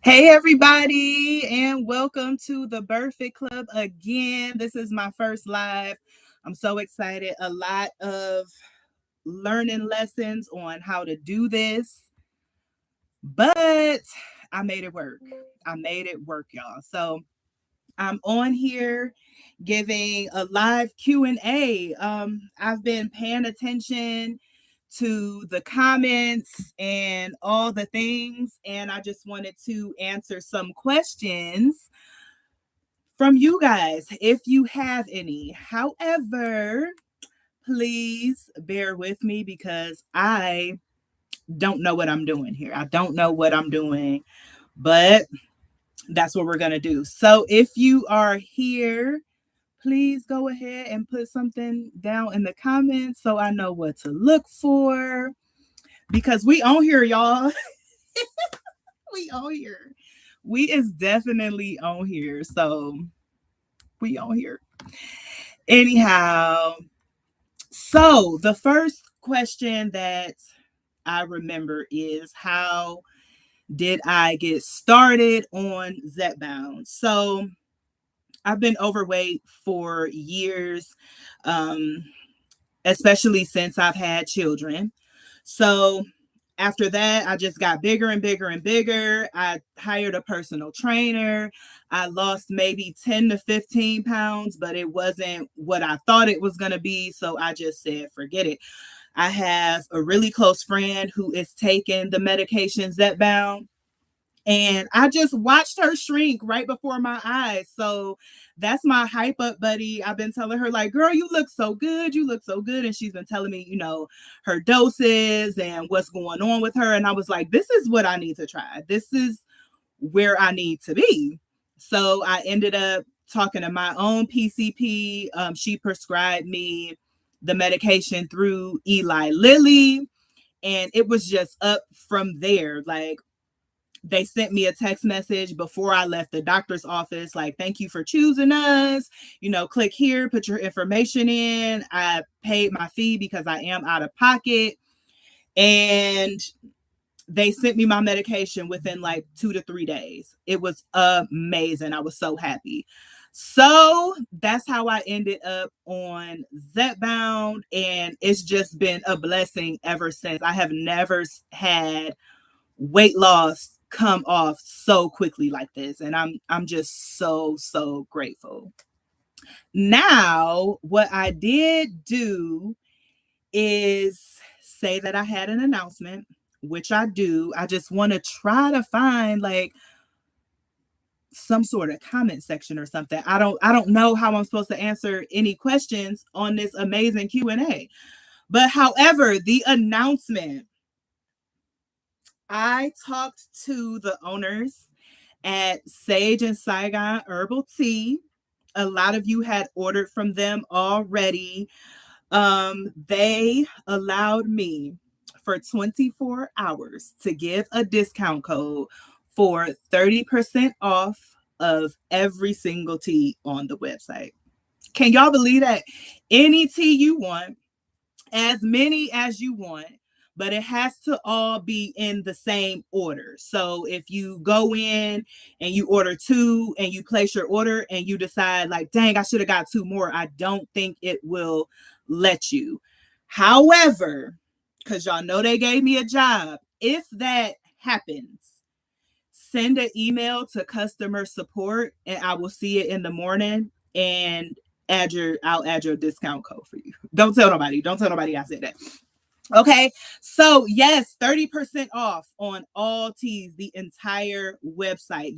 Hey, everybody, and welcome to the Burfitt Club again. This is my first live. I'm so excited. A lot of learning lessons on how to do this, but I made it work. I made it work, y'all. So I'm on here giving a live Q&A. I've been paying attention to the comments and all the things, and I just wanted to answer some questions from you guys if you have any. However, please bear with me because I don't know what I'm doing here. I don't know what I'm doing, but that's what we're going to do. So if you are here, please go ahead and put something down in the comments so I know what to look for, because we on here, y'all. We on here. We is definitely on here. So we on here. Anyhow, so the first question that I remember is, how did I get started on Zepbound? So I've been overweight for years, especially since I've had children. So after that, I just got bigger and bigger and bigger. I hired a personal trainer. I lost maybe 10 to 15 pounds, but it wasn't what I thought it was going to be. So I just said, forget it. I have a really close friend who is taking the medication Zepbound, and I just watched her shrink right before my eyes. So that's my hype up buddy. I've been telling her, like, girl, you look so good. You look so good. And she's been telling me, her doses and what's going on with her. And I was like, this is what I need to try. This is where I need to be. So I ended up talking to my own PCP. She prescribed me the medication through Eli Lilly. And it was just up from there. Like, they sent me a text message before I left the doctor's office, like, thank you for choosing us. Click here, put your information in. I paid my fee because I am out of pocket. And they sent me my medication within like 2 to 3 days. It was amazing. I was so happy. So that's how I ended up on Zepbound. And it's just been a blessing ever since. I have never had weight loss come off so quickly like this, and I'm just so grateful. Now, what I did do is say that I had an announcement, which I do. I just want to try to find like some sort of comment section or something. I don't know how I'm supposed to answer any questions on this amazing Q&A. But however, the announcement, I talked to the owners at Sage and Saigon Herbal Tea. A lot of you had ordered from them already. They allowed me for 24 hours to give a discount code for 30% off of every single tea on the website. Can y'all believe that? Any tea you want, as many as you want, but it has to all be in the same order. So if you go in and you order 2 and you place your order and you decide like, dang, I should have got 2 more, I don't think it will let you. However, because y'all know they gave me a job, if that happens, send an email to customer support and I will see it in the morning and I'll add your discount code for you. Don't tell nobody I said that. Okay, so yes, 30% off on all teas, the entire website.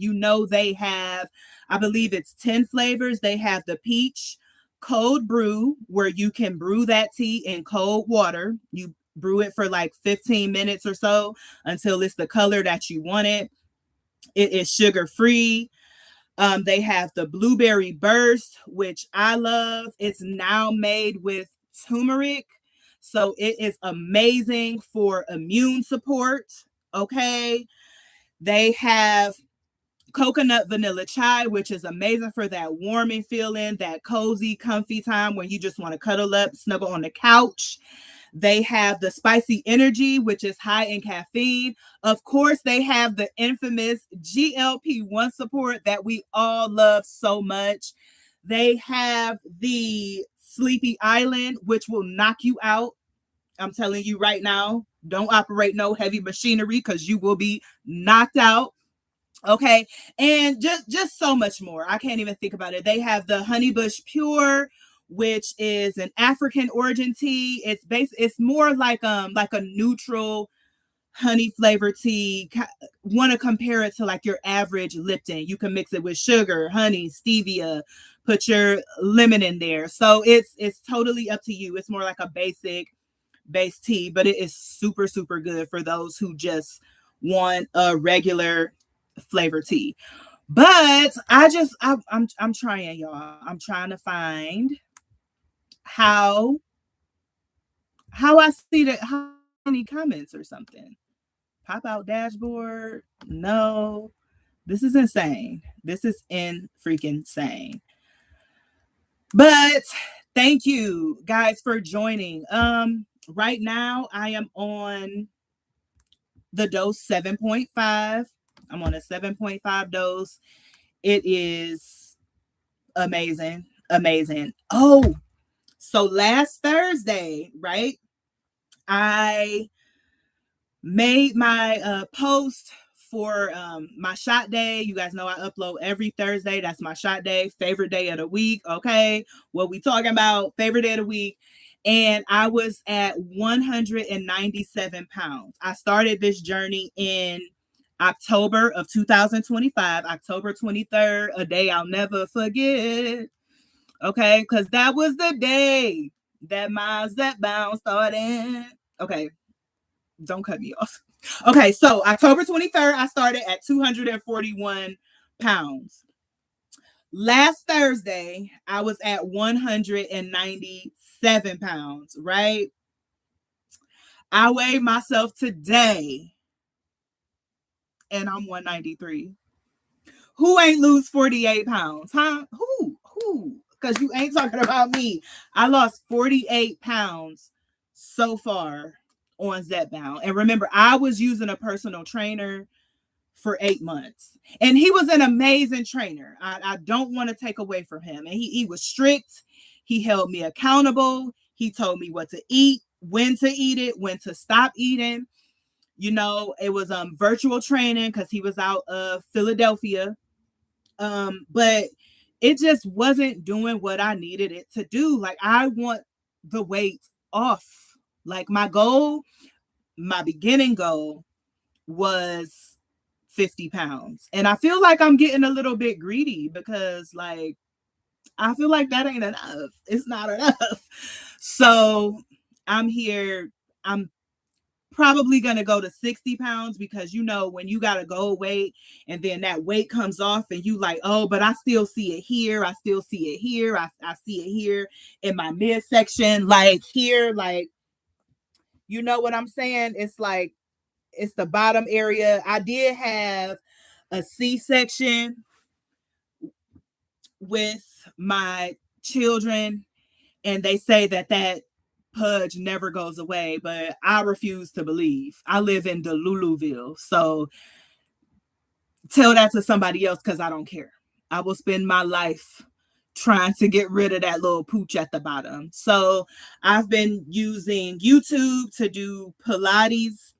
They have, I believe it's 10 flavors. They have the peach cold brew, where you can brew that tea in cold water. You brew it for like 15 minutes or so until it's the color that you want it. It is sugar free. They have the blueberry burst, which I love. It's now made with turmeric. So it is amazing for immune support. Okay. They have coconut vanilla chai, which is amazing for that warming feeling, that cozy, comfy time when you just want to cuddle up, snuggle on the couch. They have the spicy energy, which is high in caffeine. Of course, they have the infamous GLP-1 support that we all love so much. They have the Sleepy Island, which will knock you out. I'm telling you right now, don't operate no heavy machinery because you will be knocked out. Okay. And just so much more. I can't even think about it. They have the Honeybush Pure, which is an African origin tea. It's more like a neutral honey flavored tea. Want to compare it to like your average Lipton. You can mix it with sugar, honey, stevia, put your lemon in there. So it's totally up to you. It's more like a base tea, but it is super, super good for those who just want a regular flavor tea. But I'm trying, y'all. I'm trying to find how I see that, how many comments or something. Pop out dashboard. No. This is insane. This is in freaking insane. But thank you guys for joining. Right now I am on the dose 7.5. I'm on a 7.5 dose. It is amazing. Amazing. Oh, so last Thursday, right? I made my post for my shot day. You guys know I upload every Thursday. That's my shot day, favorite day of the week. Okay, what we talking about? Favorite day of the week. And I was at 197 pounds. I started this journey in October of 2025, October 23rd, a day I'll never forget. Okay, because that was the day that my Zepbound started. Okay, don't cut me off. Okay, so October 23rd, I started at 241 pounds. Last Thursday, I was at 197 pounds, right? I weighed myself today and I'm 193. Who ain't lose 48 pounds? Huh? Who? Because you ain't talking about me. I lost 48 pounds so far on Zepbound. And remember, I was using a personal trainer for 8 months. And he was an amazing trainer. I don't want to take away from him. And he was strict. He held me accountable. He told me what to eat, when to eat it, when to stop eating. You know, it was virtual training because he was out of Philadelphia. But it just wasn't doing what I needed it to do. Like, I want the weight off. Like, my beginning goal was 50 pounds. And I feel like I'm getting a little bit greedy because, like, I feel like that ain't enough. It's not enough. So I'm here. I'm probably going to go to 60 pounds because, you know, when you got to go weight and then that weight comes off and you like, oh, but I still see it here. I still see it here. I see it here in my midsection, like here, like, you know what I'm saying? It's like, it's the bottom area. I did have a C-section with my children, and they say that pudge never goes away, but I refuse to believe. I live in Deluluville, so tell that to somebody else because I don't care. I will spend my life trying to get rid of that little pooch at the bottom. So I've been using YouTube to do Pilates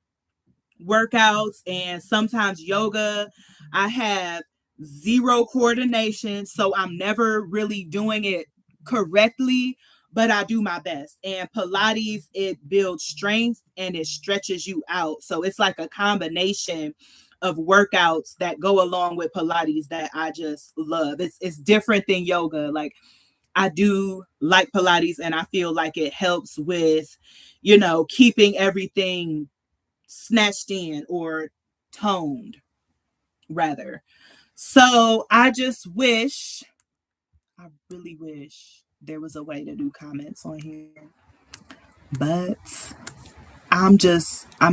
workouts and sometimes yoga. I have zero coordination, so I'm never really doing it correctly, but I do my best. And Pilates, it builds strength and it stretches you out. So it's like a combination of workouts that go along with Pilates that I just love. It's different than yoga. Like, I do like Pilates and I feel like it helps with, you know, keeping everything snatched in or toned rather. So I really wish there was a way to do comments on here, but I'm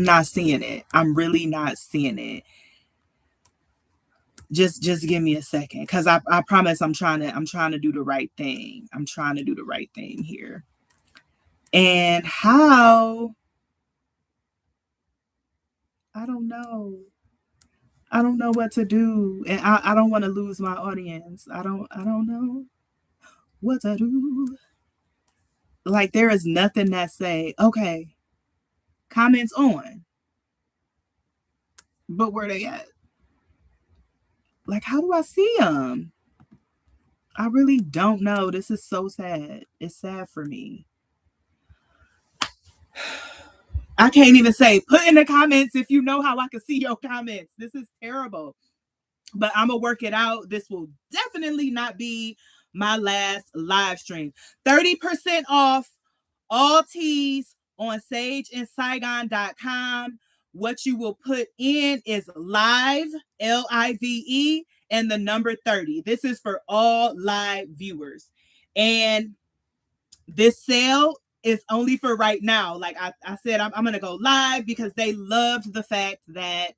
not seeing it. I'm really not seeing it. Just give me a second because I promise I'm trying to do the right thing. I'm trying to do the right thing here. And how, I don't know. I don't know what to do. And I don't want to lose my audience. I don't know what to do. Like there is nothing that say, okay, comments on. But where they at? Like how do I see them? I really don't know. This is so sad. It's sad for me. I can't even say put in the comments if you know how I can see your comments. This is terrible. But I'm gonna work it out. This will definitely not be my last live stream. 30% off all teas on sageandsaigon.com. What you will put in is live, LIVE, and the number 30. This is for all live viewers. And this sale is only for right now. Like I said, I'm going to go live because they loved the fact that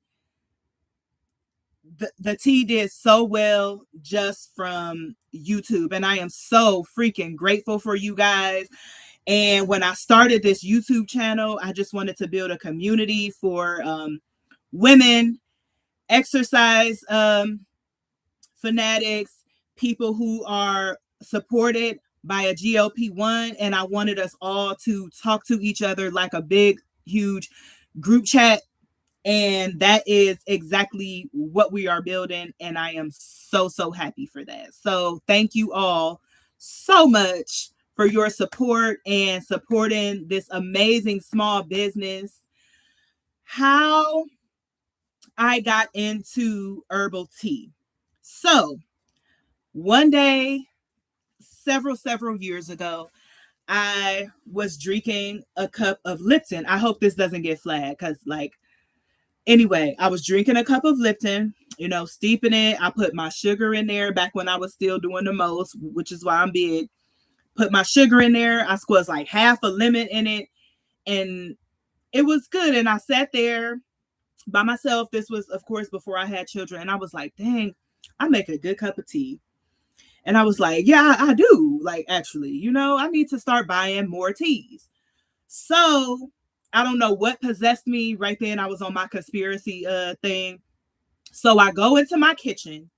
the tea did so well just from YouTube. And I am so freaking grateful for you guys. And when I started this YouTube channel, I just wanted to build a community for women, exercise fanatics, people who are supported by a GLP-1. And I wanted us all to talk to each other like a big, huge group chat. And that is exactly what we are building. And I am so, so happy for that. So thank you all so much for your support and supporting this amazing small business. How I got into herbal tea. So one day, several years ago, I was drinking a cup of Lipton. I hope this doesn't get flagged because anyway, I was drinking a cup of Lipton, steeping it. I put my sugar in there back when I was still doing the most, which is why I'm big. Put my sugar in there. I squeezed like half a lemon in it, and it was good. And I sat there by myself. This was, of course, before I had children. And I was like, dang, I make a good cup of tea. And I was like, yeah, I do. Like, actually, I need to start buying more teas. So I don't know what possessed me right then. I was on my conspiracy thing. So I go into my kitchen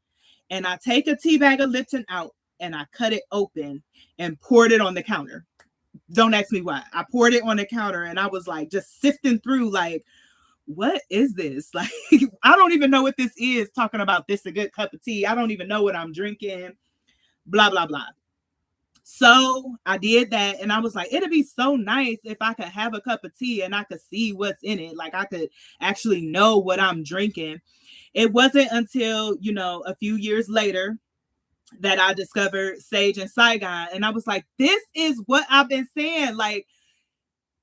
and I take a tea bag of Lipton out and I cut it open and poured it on the counter. Don't ask me why. I poured it on the counter and I was like just sifting through like, what is this? Like, I don't even know what this is. Talking about this a good cup of tea. I don't even know what I'm drinking. Blah, blah, blah. So I did that and I was like, it'd be so nice if I could have a cup of tea and I could see what's in it. Like I could actually know what I'm drinking. It wasn't until, a few years later that I discovered Sage and Saigon. And I was like, this is what I've been saying. Like,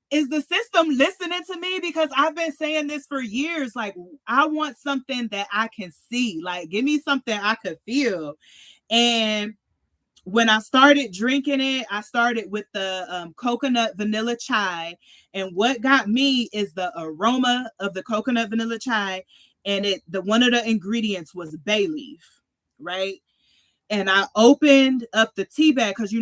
is the system listening to me? Because I've been saying this for years. Like, I want something that I can see. Like, give me something I could feel. And when I started drinking it, I started with the coconut vanilla chai. And what got me is the aroma of the coconut vanilla chai. And one of the ingredients was bay leaf, right? And I opened up the tea bag because,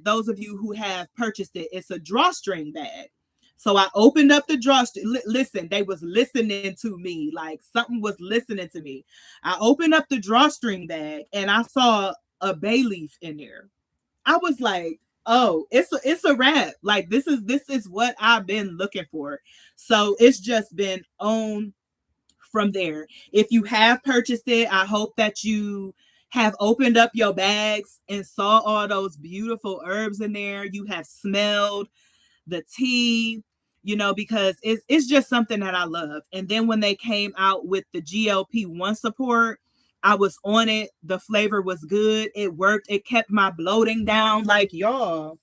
those of you who have purchased it, it's a drawstring bag. So I opened up the drawstring. Listen, they was listening to me. Like something was listening to me. I opened up the drawstring bag and I saw a bay leaf in there. I was like, oh, it's a wrap. Like this is what I've been looking for. So it's just been on from there. If you have purchased it, I hope that you have opened up your bags and saw all those beautiful herbs in there. You have smelled the tea, because it's just something that I love. And then when they came out with the GLP-1 support, I was on it. The flavor was good. It worked. It kept my bloating down. Like, y'all.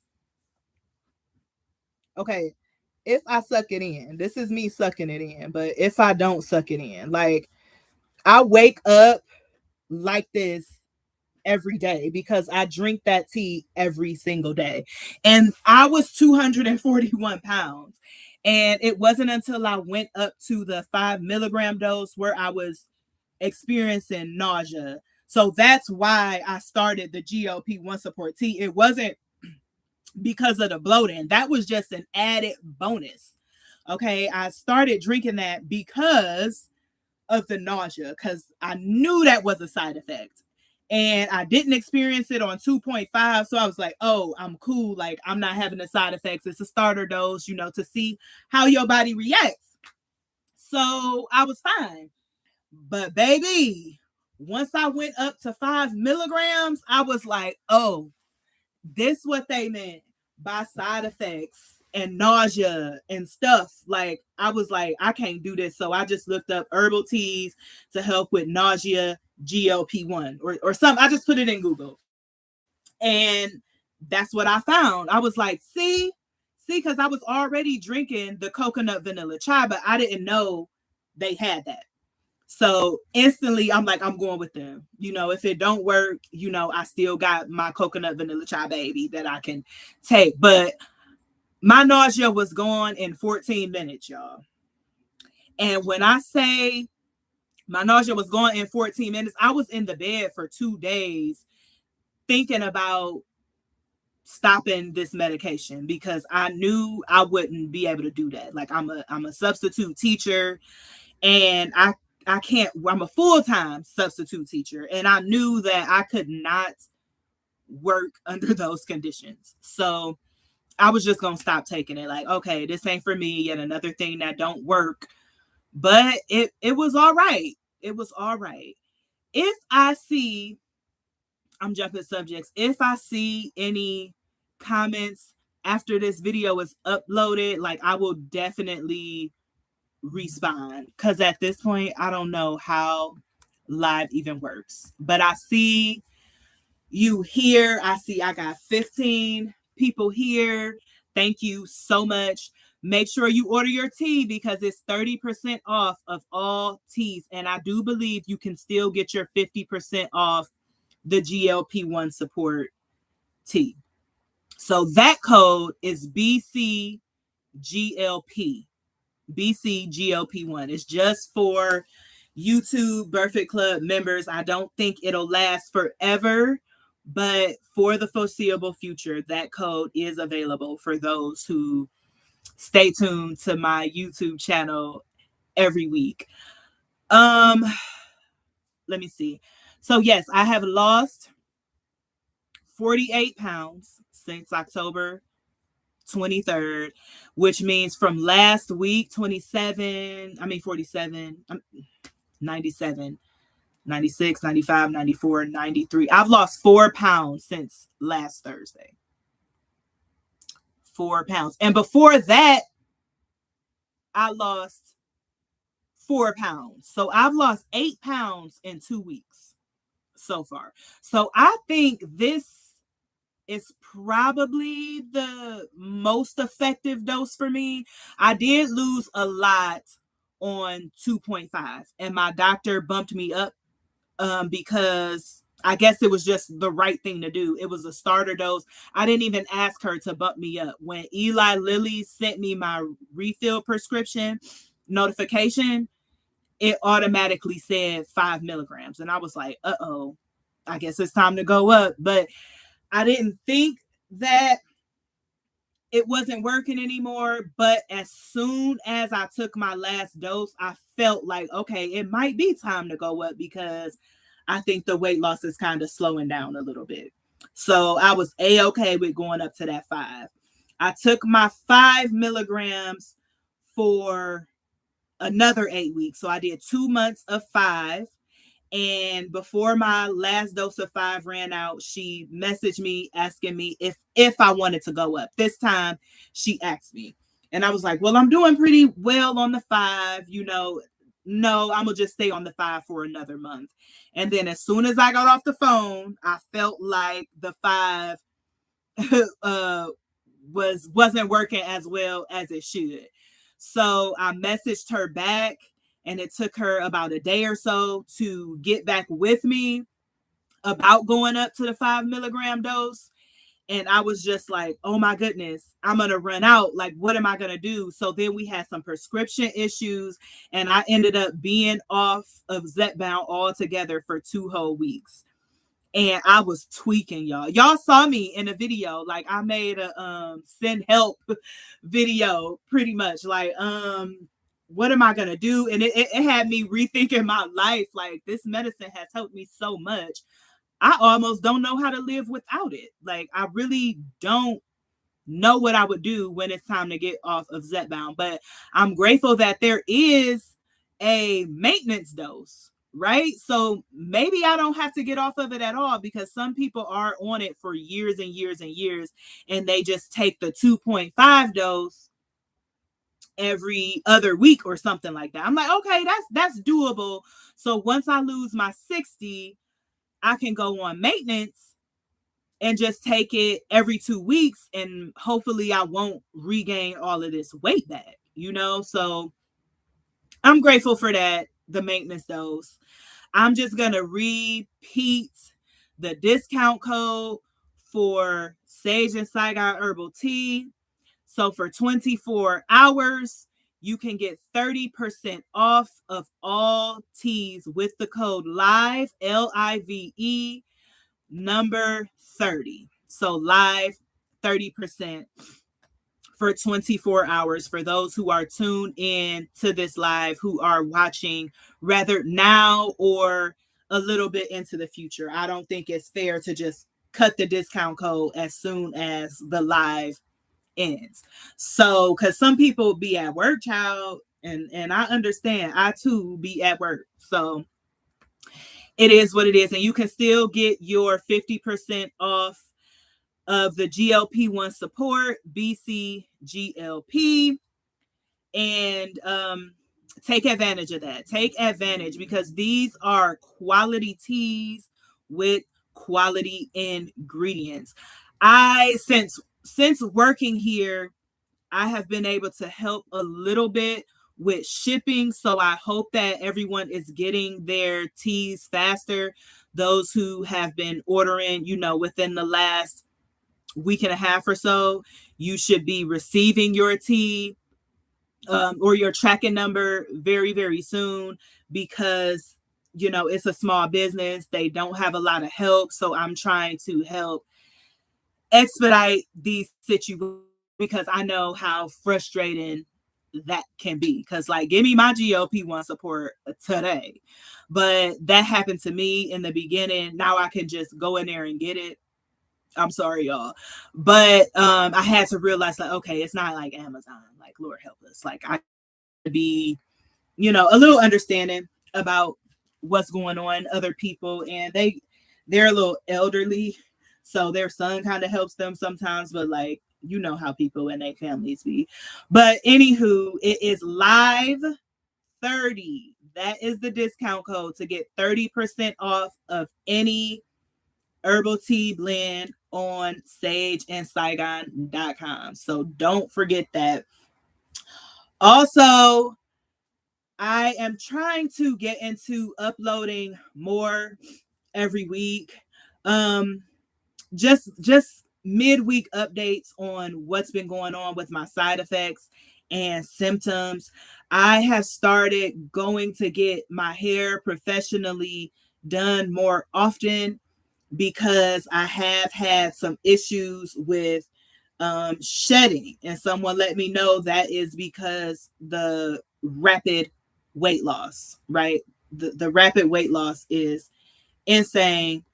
Okay. If I suck it in, this is me sucking it in. But if I don't suck it in, like, I wake up like this every day because I drink that tea every single day. And I was 241 pounds. And it wasn't until I went up to the 5 milligram dose where I was experiencing nausea. So that's why I started the GLP-1 support tea. It wasn't because of the bloating. That was just an added bonus. Okay, I started drinking that because of the nausea, because I knew that was a side effect. And I didn't experience it on 2.5. So I was like, oh, I'm cool. Like, I'm not having the side effects. It's a starter dose, to see how your body reacts. So I was fine. But baby, once I went up to 5 milligrams, I was like, oh, this what they meant by side effects and nausea and stuff. Like, I was like, I can't do this. So I just looked up herbal teas to help with nausea, GLP-1 or something. I just put it in Google. And that's what I found. I was like, because I was already drinking the coconut vanilla chai, but I didn't know they had that. So instantly I'm like, I'm going with them. If it don't work, I still got my coconut vanilla chai baby that I can take. But my nausea was gone in 14 minutes, y'all. And when I say my nausea was gone in 14 minutes, I was in the bed for 2 days thinking about stopping this medication because I knew I wouldn't be able to do that. Like, I'm a substitute teacher, and I'm a full-time substitute teacher, and I knew that I could not work under those conditions. So I was just going to stop taking it. Like, okay, this ain't for me. Yet another thing that don't work. But it was all right. It was all right. If I see, I'm jumping subjects. If I see any comments after this video is uploaded, like, I will definitely respond, because at this point I don't know how live even works. But I see you here. I got 15 people here. Thank you so much. Make sure you order your tea because it's 30% off of all teas, and I do believe you can still get your 50% off the GLP-1 support tea. So that code is BCGLP. BCGLP1. It's just for YouTube Burfitt Club members. I don't think it'll last forever, but for the foreseeable future, that code is available for those who stay tuned to my YouTube channel every week. Let me see. So yes, I have lost 48 pounds since October 23rd, which means from last week, 47, 97, 96, 95, 94, 93. I've lost 4 pounds since last Thursday. 4 pounds. And before that, I lost 4 pounds. So I've lost 8 pounds in 2 weeks so far. So I think this is probably the most effective dose for me. I did lose a lot on 2.5, and my doctor bumped me up because I guess it was just the right thing to do. It was a starter dose. I didn't even ask her to bump me up. When Eli Lilly sent me my refill prescription notification, it automatically said 5 milligrams. And I was like, uh-oh, I guess it's time to go up. But I didn't think that it wasn't working anymore. But as soon as I took my last dose, I felt like, okay, it might be time to go up because I think the weight loss is kind of slowing down a little bit. So I was A-okay with going up to that 5. I took my 5 milligrams for another 8 weeks. So I did 2 months of 5. And before my last dose of 5 ran out, she messaged me asking me if I wanted to go up. This time she asked me. And I was like, well, I'm doing pretty well on the 5, no, I'm going to just stay on the 5 for another month. And then as soon as I got off the phone, I felt like the 5 wasn't working as well as it should. So I messaged her back, and it took her about a day or so to get back with me about going up to the 5 milligram dose. And I was just like, oh my goodness, I'm going to run out. Like, what am I going to do? So then we had some prescription issues, and I ended up being off of Zepbound altogether for 2 whole weeks. and I was tweaking, y'all. Y'all saw me in a video. Like, I made a send help video, pretty much. Like, what am I gonna do? And it had me rethinking my life. Like, this medicine has helped me so much. I almost don't know how to live without it. Like, I really don't know what I would do when it's time to get off of Zepbound. But I'm grateful that there is a maintenance dose, right? So maybe I don't have to get off of it at all, because some people are on it for years and years and years, and they just take the 2.5 dose every other week or something like that. I'm like, okay, that's doable. So once I lose my 60, I can go on maintenance and just take it every 2 weeks, and hopefully I won't regain all of this weight back, you know? So I'm grateful for that, the maintenance dose. I'm just going to repeat the discount code for Sage and Saigon Herbal Tea. So for 24 hours, you can get 30% off of all teas with the code LIVE, LIVE, number 30. So live 30% for 24 hours for those who are tuned in to this live, who are watching rather now or a little bit into the future. I don't think it's fair to just cut the discount code as soon as the live ends. So, because some people be at work, child, and I understand. I too be at work. So it is what it is. And you can still get your 50% off of the GLP-1 support, BCGLP, and take advantage of that. Take advantage, because these are quality teas with quality ingredients. Since working here, I have been able to help a little bit with shipping. So I hope that everyone is getting their teas faster. Those who have been ordering, within the last week and a half or so, you should be receiving your tea or your tracking number very, very soon, because, it's a small business. They don't have a lot of help. So I'm trying to help expedite these situations, because I know how frustrating that can be. Because, like, give me my GLP-1 support today. But that happened to me in the beginning. Now I can just go in there and get it. I'm sorry, y'all. But I had to realize, like, okay, it's not like Amazon. Like, Lord help us. Like, I be, a little understanding about what's going on, other people, and they're a little elderly. So their son kind of helps them sometimes, but like, how people and their families be. But anywho, it is live 30. That is the discount code to get 30% off of any herbal tea blend on sageandsaigon.com. So don't forget that. Also, I am trying to get into uploading more every week. Just midweek updates on what's been going on with my side effects and symptoms. I have started going to get my hair professionally done more often, because I have had some issues with shedding, and someone let me know that is because the rapid weight loss, right? The rapid weight loss is insane.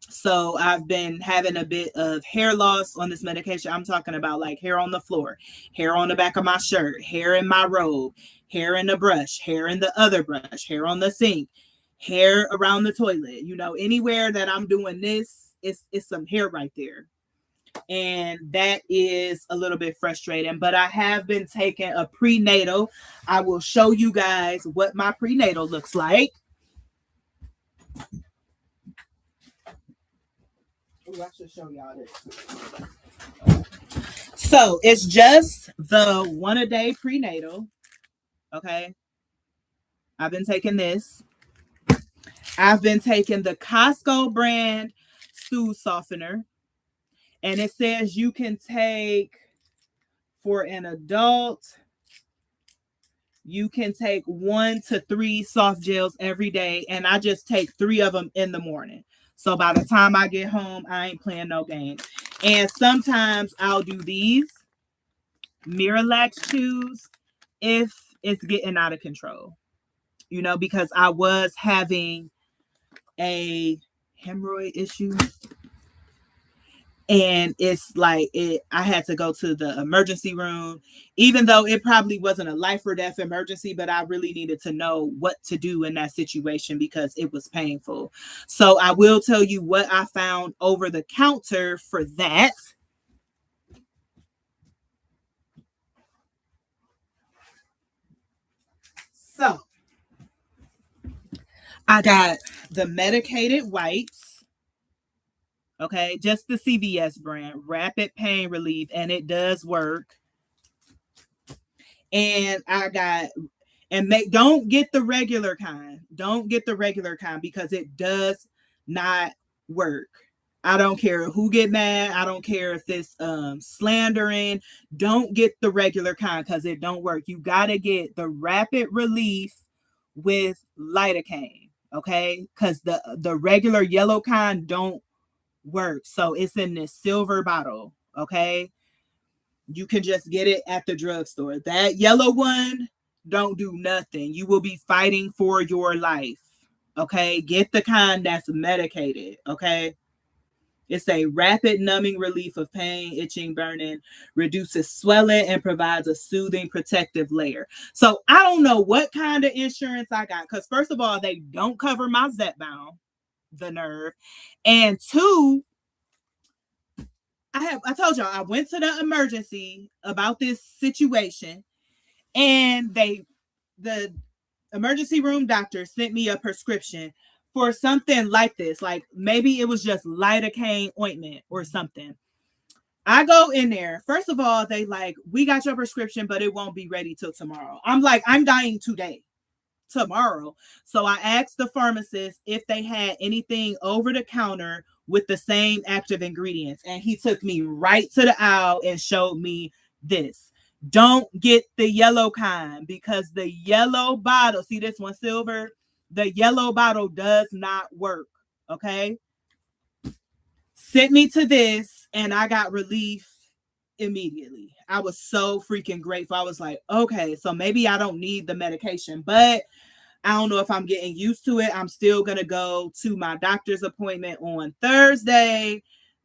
So I've been having a bit of hair loss on this medication. I'm talking about like hair on the floor, hair on the back of my shirt, hair in my robe, hair in the brush, hair in the other brush, hair on the sink, hair around the toilet. Anywhere that I'm doing this, it's some hair right there. And that is a little bit frustrating. But I have been taking a prenatal. I will show you guys what my prenatal looks like. Ooh, I should show y'all this. So it's just the 1-a-day prenatal. Okay. I've been taking this. I've been taking the Costco brand stool softener. And it says you can take, for an adult, you can take 1 to 3 soft gels every day. And I just take 3 of them in the morning. So by the time I get home, I ain't playing no games. And sometimes I'll do these Miralax chews if it's getting out of control, because I was having a hemorrhoid issue, and it's like I had to go to the emergency room, even though it probably wasn't a life or death emergency, but I really needed to know what to do in that situation because it was painful. So I will tell you what I found over the counter for that. So I got the medicated wipes. Okay, just the CVS brand, rapid pain relief, and it does work. And I got, don't get the regular kind. Don't get the regular kind because it does not work. I don't care who get mad. I don't care if it's slandering. Don't get the regular kind because it don't work. You gotta get the rapid relief with lidocaine, okay? Because the regular yellow kind don't work. So it's in this silver bottle, okay? You can just get it at the drugstore. That yellow one don't do nothing. You will be fighting for your life, okay? Get the kind that's medicated, okay? It's a rapid numbing relief of pain, itching, burning, reduces swelling, and provides a soothing protective layer. So I don't know what kind of insurance I got because first of all, they don't cover my Zepbound, the nerve, and two, I told y'all I went to the emergency about this situation, and the emergency room doctor sent me a prescription for something like this. Like maybe it was just lidocaine ointment or something. I go in there. First of all, they like, we got your prescription, but it won't be ready till tomorrow. I'm like, I'm dying today. Tomorrow. So I asked the pharmacist if they had anything over the counter with the same active ingredients. And he took me right to the aisle and showed me this. Don't get the yellow kind because the yellow bottle, see this one silver? The yellow bottle does not work. Okay. Sent me to this and I got relief immediately. I was so freaking grateful. I was like, okay, so maybe I don't need the medication, but I don't know if I'm getting used to it. I'm still going to go to my doctor's appointment on Thursday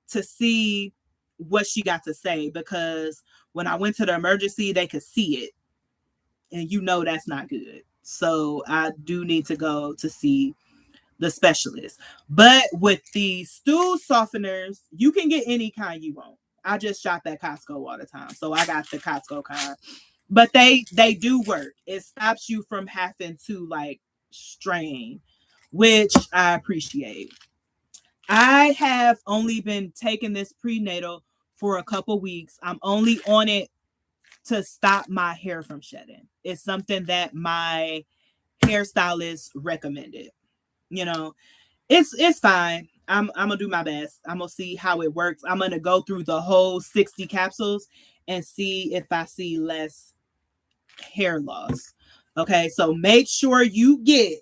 to see what she got to say because when I went to the emergency, they could see it. And that's not good. So I do need to go to see the specialist. But with the stool softeners, you can get any kind you want. I just shop at Costco all the time. So I got the Costco kind. But they do work. It stops you from having to like strain, which I appreciate. I have only been taking this prenatal for a couple weeks. I'm only on it to stop my hair from shedding. It's something that my hairstylist recommended. It's fine. I'm gonna do my best. I'm gonna see how it works. I'm gonna go through the whole 60 capsules and see if I see less hair loss. Okay, so make sure you get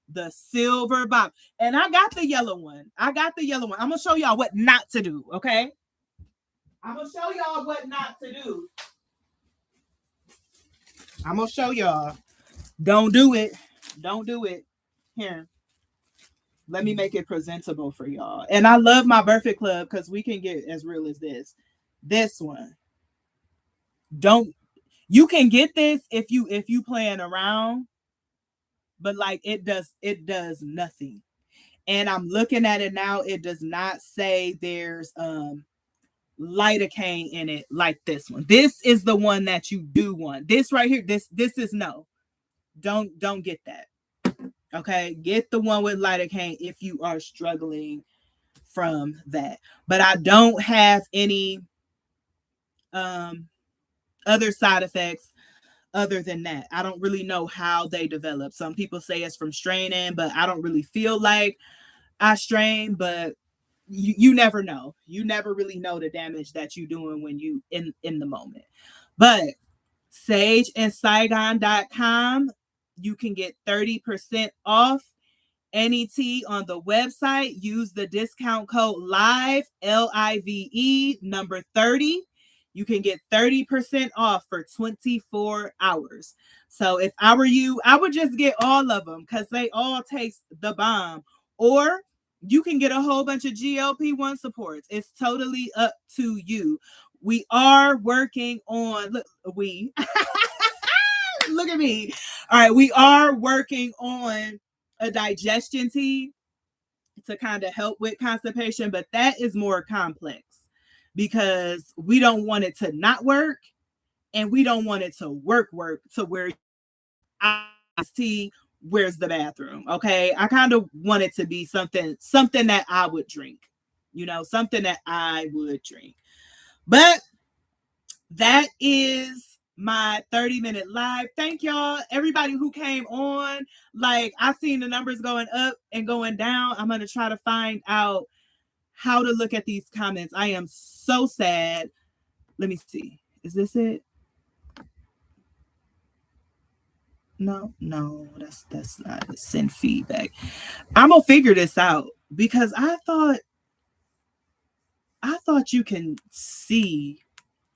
the silver bottle. And I got the yellow one. I'm gonna show y'all what not to do. Okay, I'm gonna show y'all what not to do. I'm gonna show y'all. Don't do it. Don't do it. Here, let me make it presentable for y'all. And I love my Burfitt Club because we can get as real as this. This one. Don't You can get this if you playing around, but like it does nothing. And I'm looking at it now. It does not say there's lidocaine in it like this one. This is the one that you do want. This right here, this is no. Don't get that. Okay, get the one with lidocaine if you are struggling from that. But I don't have any other side effects other than that. I don't really know how they develop. Some people say it's from straining, but I don't really feel like I strain, but you never know. You never really know the damage that you're doing when you in the moment. But Sage and Saigon.com, you can get 30% off any tea on the website, use the discount code LIVE, LIVE, number 30. You can get 30% off for 24 hours. So if I were you, I would just get all of them because they all taste the bomb. Or you can get a whole bunch of GLP-1 supports. It's totally up to you. We are working on, look at me. All right, we are working on a digestion tea to kind of help with constipation, but that is more complex because we don't want it to not work and we don't want it to work to where tea, where's the bathroom? Okay, I kind of want it to be something that I would drink, something that I would drink. But that is my 30-minute live. Thank y'all, everybody who came on. Like, I've seen the numbers going up and going down. I'm going to try to find out how to look at these comments. I am so sad. Let me see. Is this it? No, that's not it. Send feedback. I'm going to figure this out because I thought you can see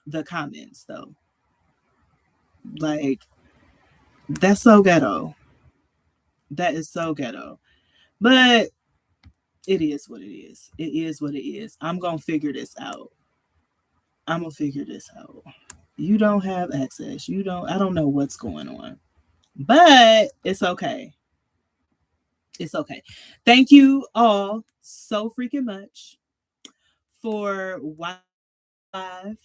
the comments though. Like, that's so ghetto. That is so ghetto. But it is what it is. It is what it is. I'm going to figure this out. You don't have access. I don't know what's going on. But it's okay. It's okay. Thank you all so freaking much for watching live.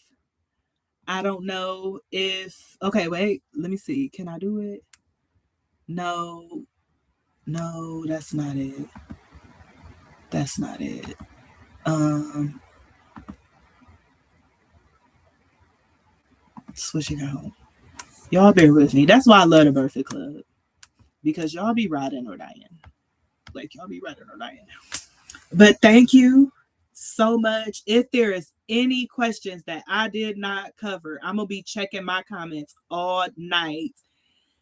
I don't know if... Okay, wait. Let me see. Can I do it? No, that's not it. That's not it. Switching out. Y'all bear with me. That's why I love the Burfitt Club. Because y'all be riding or dying. Like, y'all be riding or dying. But thank you so much. If there is any questions that I did not cover, I'm going to be checking my comments all night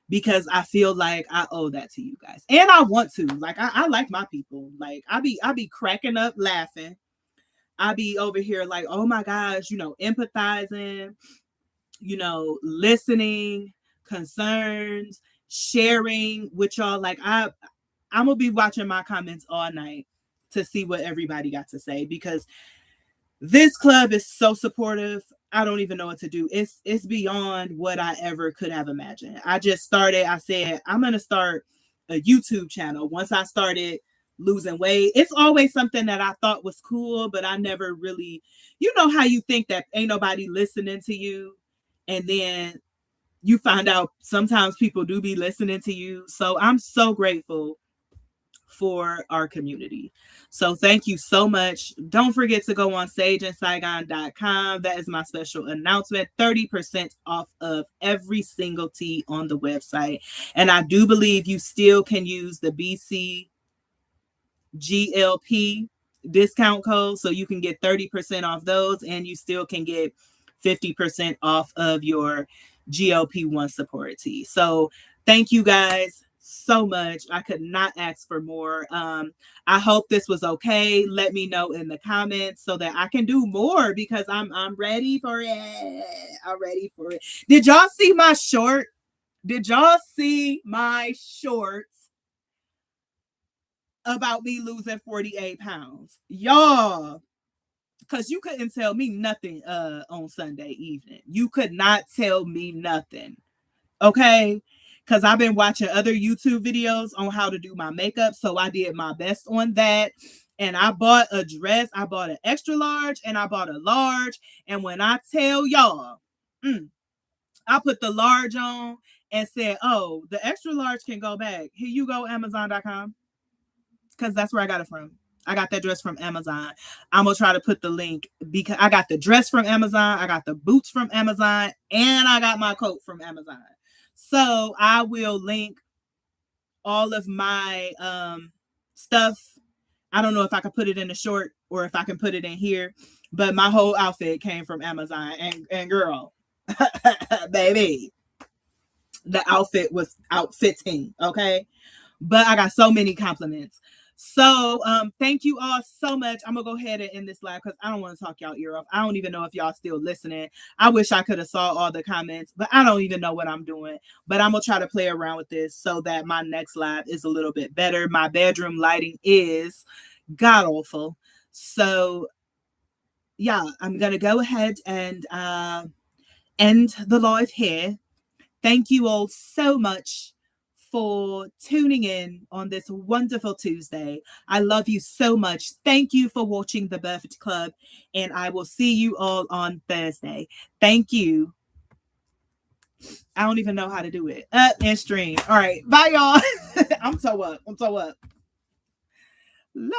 because I feel like I owe that to you guys. And I want to. Like, I like my people. Like, I be cracking up laughing. I be over here like, oh my gosh, empathizing, listening, concerns, sharing with y'all. Like, I'm going to be watching my comments all night to see what everybody got to say because this club is so supportive. I don't even know what to do. It's beyond what I ever could have imagined. I said, I'm going to start a YouTube channel. Once I started losing weight, it's always something that I thought was cool, but I never really, how you think that ain't nobody listening to you. And then you find out sometimes people do be listening to you. So I'm so grateful for our community. So thank you so much. Don't forget to go on sageandsaigon.com. That is my special announcement. 30% off of every single tea on the website. And I do believe you still can use the BC GLP discount code. So you can get 30% off those and you still can get 50% off of your GLP-1 support tea. So thank you guys so much. I could not ask for more. I hope this was okay. Let me know in the comments so that I can do more because I'm ready for it. I'm ready for it. Did y'all see my short? Did y'all see my shorts about me losing 48 pounds? Y'all, because you couldn't tell me nothing on Sunday evening. You could not tell me nothing. Okay? Because I've been watching other YouTube videos on how to do my makeup. So I did my best on that. And I bought a dress. I bought an extra large and I bought a large. And when I tell y'all, I put the large on and said, oh, the extra large can go back. Here you go, Amazon.com. Because that's where I got it from. I got that dress from Amazon. I'm going to try to put the link because I got the dress from Amazon. I got the boots from Amazon. And I got my coat from Amazon. So I will link all of my stuff. I don't know if I can put it in the short or if I can put it in here, but my whole outfit came from Amazon. And girl, baby, the outfit was outfitting. Okay. but I got so many compliments. So thank you all so much. I'm gonna go ahead and end this live because I don't want to talk y'all ear off. I don't even know if y'all still listening. I wish I could have saw all the comments, but I don't even know what I'm doing. But I'm gonna try to play around with this so that my next live is a little bit better. My bedroom lighting is god awful. So yeah, I'm gonna go ahead and end the live here. Thank you all so much for tuning in on this wonderful Tuesday. I love you so much. Thank you for watching the Burfitt Club, and I will see you all on Thursday. Thank you. I don't even know how to do it. And stream. All right. Bye, y'all. I'm so up. Lord.